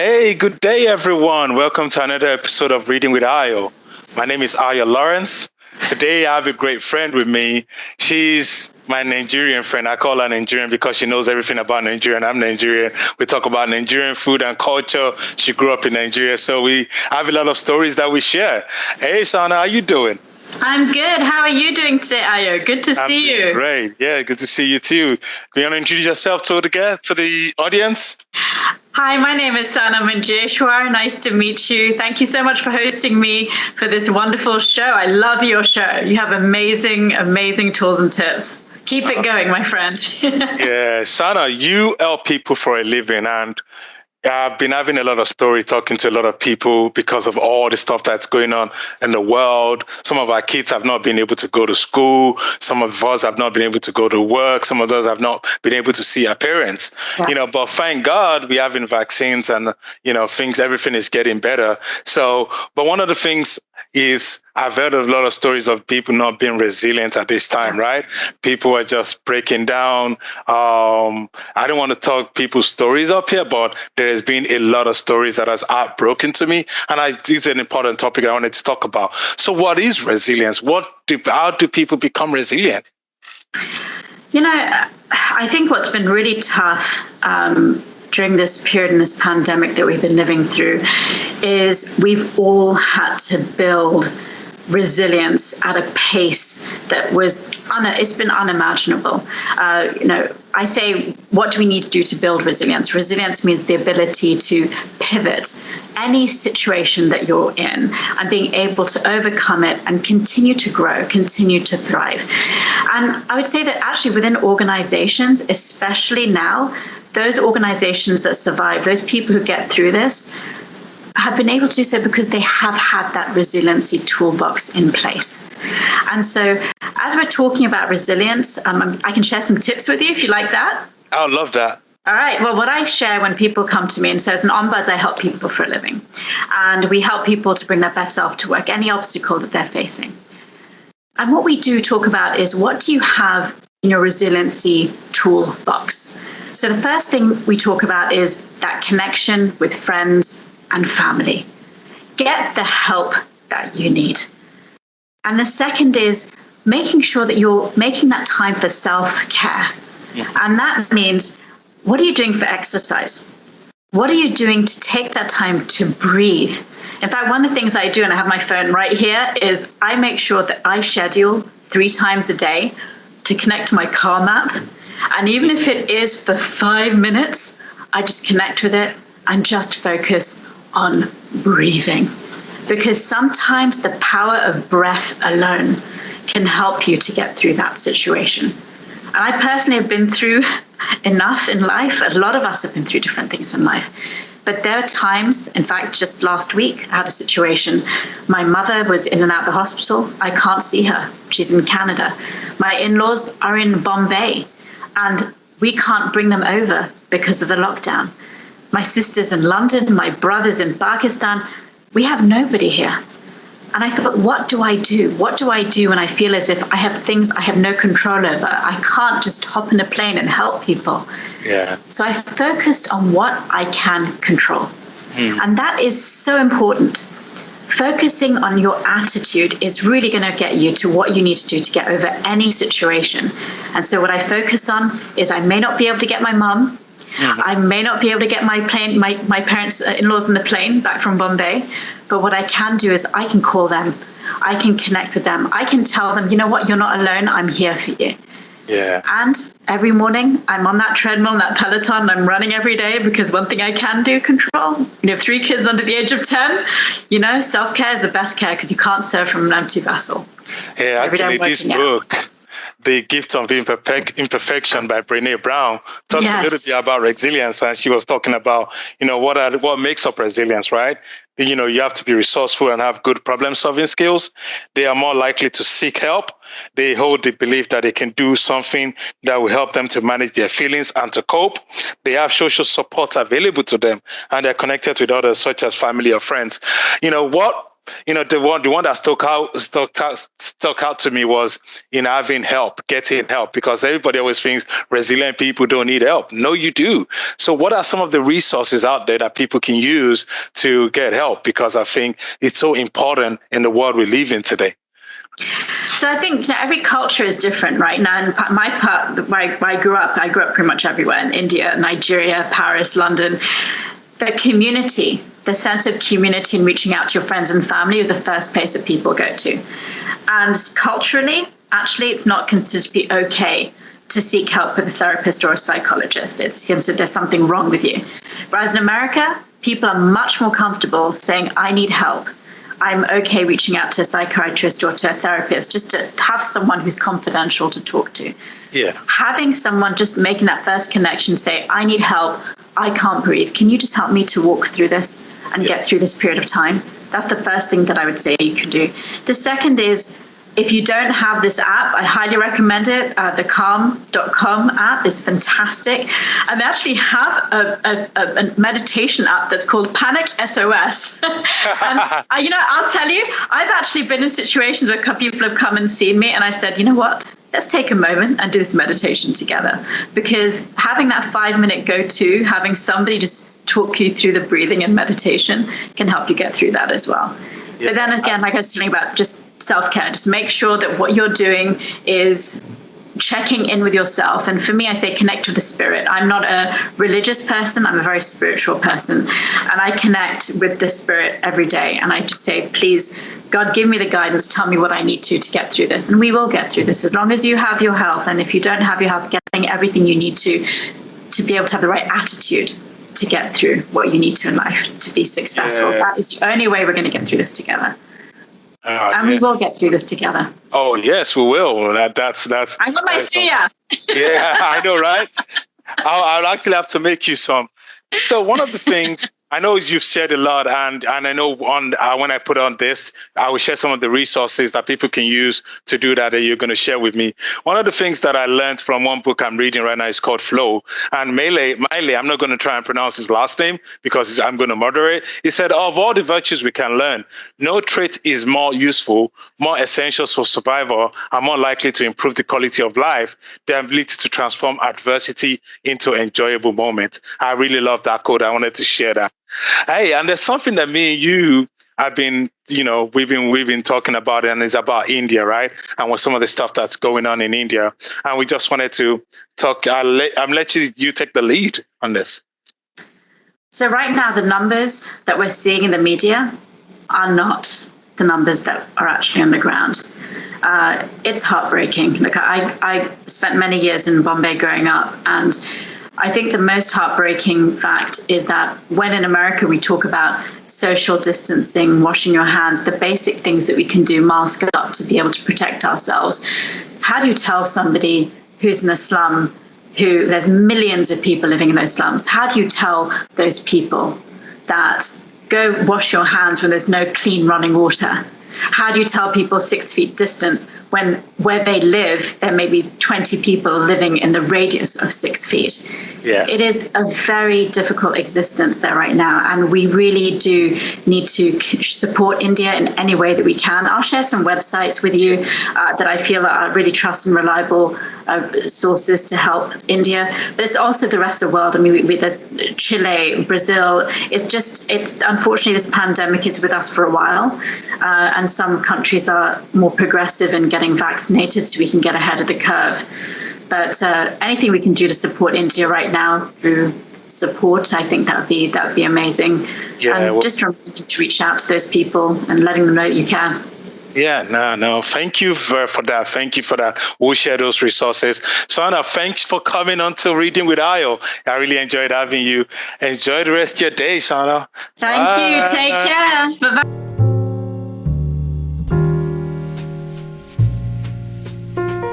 Hey, good day, everyone. Welcome to another episode of Reading with Ayo. My name is Ayo Lawrence. Today, I have a great friend with me. She's my Nigerian friend. I call her Nigerian because she knows everything about Nigeria. I'm Nigerian. We talk about Nigerian food and culture. She grew up in Nigeria, so we have a lot of stories that we share. Hey, Sana, how you doing? I'm good. How are you doing today, Ayo? Good to see you. Great. Yeah, good to see you too. Can you want to introduce yourself to the audience? Hi, my name is Sana Manjeshwar. Nice to meet you. Thank you so much for hosting me for this wonderful show. I love your show. You have amazing, amazing tools and tips. Keep it going, my friend. Yeah, Sana, you help people for a living, and I've been having a lot of story talking to a lot of people because of all the stuff that's going on in the world. Some of our kids have not been able to go to school. Some of us have not been able to go to work. Some of us have not been able to see our parents. Yeah. But thank God we're having vaccines and, everything is getting better. So, but one of the things is I've heard a lot of stories of people not being resilient at this time, right? People are just breaking down. I don't want to talk people's stories up here, but there has been a lot of stories that has heartbroken to me, and it's an important topic I wanted to talk about. So, what is resilience? How do people become resilient? I think what's been really tough during this period in this pandemic that we've been living through is we've all had to build resilience at a pace that it's been unimaginable. I say, what do we need to do to build resilience? Resilience means the ability to pivot any situation that you're in and being able to overcome it and continue to grow, continue to thrive. And I would say that actually within organizations, especially now, those organizations that survive, those people who get through this, have been able to do so because they have had that resiliency toolbox in place. And so as we're talking about resilience, I can share some tips with you if you like that. I would love that. All right. Well, what I share when people come to me, and so as an ombuds, I help people for a living. And we help people to bring their best self to work, any obstacle that they're facing. And what we do talk about is, what do you have in your resiliency toolbox? So the first thing we talk about is that connection with friends and family. Get the help that you need. And the second is making sure that you're making that time for self-care. Yeah. And that means, what are you doing for exercise? What are you doing to take that time to breathe? In fact, one of the things I do, and I have my phone right here, is I make sure that I schedule 3 times a day to connect to my car map. And even if it is for 5 minutes, I just connect with it and just focus on breathing. Because sometimes the power of breath alone can help you to get through that situation. And I personally have been through enough in life. A lot of us have been through different things in life. But there are times, in fact, just last week, I had a situation. My mother was in and out of the hospital. I can't see her. She's in Canada. My in-laws are in Bombay, and we can't bring them over because of the lockdown. My sister's in London, my brother's in Pakistan. We have nobody here. And I thought, what do I do? What do I do when I feel as if I have things I have no control over? I can't just hop in a plane and help people. Yeah. So I focused on what I can control. And that is so important. Focusing on your attitude is really going to get you to what you need to do to get over any situation. And so what I focus on is, I may not be able to get my mum. I may not be able to get my parents, in-laws in the plane back from Bombay, but what I can do is I can call them, I can connect with them, I can tell them, you know what, you're not alone, I'm here for you. Yeah. And every morning I'm on that treadmill, that Peloton, I'm running every day, because one thing I can do, control. You have 3 kids under the age of 10, self-care is the best care, because you can't serve from an empty vessel. Yeah, so actually this book, The Gift of Imperfection by Brené Brown, talks a little bit about resilience, and she was talking about, what makes up resilience, right? You have to be resourceful and have good problem-solving skills. They are more likely to seek help. They hold the belief that they can do something that will help them to manage their feelings and to cope. They have social support available to them, and they're connected with others, such as family or friends. the one that stuck out to me was having help, getting help, because everybody always thinks resilient people don't need help. No, you do. So what are some of the resources out there that people can use to get help? Because I think it's so important in the world we live in today. So I think every culture is different, right? Now, in my part, where I grew up pretty much everywhere, in India, Nigeria, Paris, London. The community, the sense of community and reaching out to your friends and family is the first place that people go to. And culturally, actually, it's not considered to be okay to seek help with a therapist or a psychologist. It's considered there's something wrong with you. Whereas in America, people are much more comfortable saying, I need help. I'm okay reaching out to a psychiatrist or to a therapist, just to have someone who's confidential to talk to. Yeah. Having someone just making that first connection, say, I need help, I can't breathe. Can you just help me to walk through this and get through this period of time? That's the first thing that I would say you can do. The second is, if you don't have this app, I highly recommend it. The calm.com app is fantastic. I actually have a meditation app that's called Panic SOS. And I'll tell you, I've actually been in situations where people have come and seen me and I said, you know what? Let's take a moment and do this meditation together. Because having that 5-minute go-to, having somebody just talk you through the breathing and meditation can help you get through that as well. But then again, like I was talking about, just self-care, just make sure that what you're doing is checking in with yourself. And for me, I say connect with the spirit. I'm not a religious person. I'm a very spiritual person. And I connect with the spirit every day. And I just say, please, God, give me the guidance. Tell me what I need to get through this. And we will get through this as long as you have your health. And if you don't have your health, getting everything you need to be able to have the right attitude to get through what you need to in life to be successful. Yeah. That is the only way we're going to get through this together. And we will get through this together. Oh, yes, we will. That's. I got my suya. Yeah, I know, right? I'll actually have to make you some. So one of the things, I know you've shared a lot, and I know when I put on this, I will share some of the resources that people can use to do that you're going to share with me. One of the things that I learned from one book I'm reading right now is called Flow. And Miley, I'm not going to try and pronounce his last name because I'm going to murder it. He said, of all the virtues we can learn, no trait is more useful, more essential for survival, and more likely to improve the quality of life, the ability to transform adversity into enjoyable moments. I really love that quote. I wanted to share that. Hey, and there's something that me and you have been, we've been talking about, and it's about India, right? And what some of the stuff that's going on in India. And we just wanted to talk. I'm let you take the lead on this. So right now, the numbers that we're seeing in the media are not the numbers that are actually on the ground. It's heartbreaking. Look, I spent many years in Bombay growing up, and I think the most heartbreaking fact is that when in America we talk about social distancing, washing your hands, the basic things that we can do, mask up to be able to protect ourselves. How do you tell somebody who's in a slum, there's millions of people living in those slums, how do you tell those people that go wash your hands when there's no clean running water? How do you tell people 6 feet distance when where they live, there may be 20 people living in the radius of 6 feet? Yeah. It is a very difficult existence there right now. And we really do need to support India in any way that we can. I'll share some websites with you that I feel are really trusted and reliable sources to help India. But it's also the rest of the world. I mean, there's Chile, Brazil. It's unfortunately, this pandemic is with us for a while. And some countries are more progressive in getting vaccinated so we can get ahead of the curve. But anything we can do to support India right now through support, I think that would be amazing. Yeah, and just remembering to reach out to those people and letting them know that you can. Yeah, no. Thank you for that. Thank you for that. We'll share those resources. Sana, thanks for coming on to Reading with Ayo. I really enjoyed having you. Enjoy the rest of your day, Sana. Thank you. Take care. Bye-bye.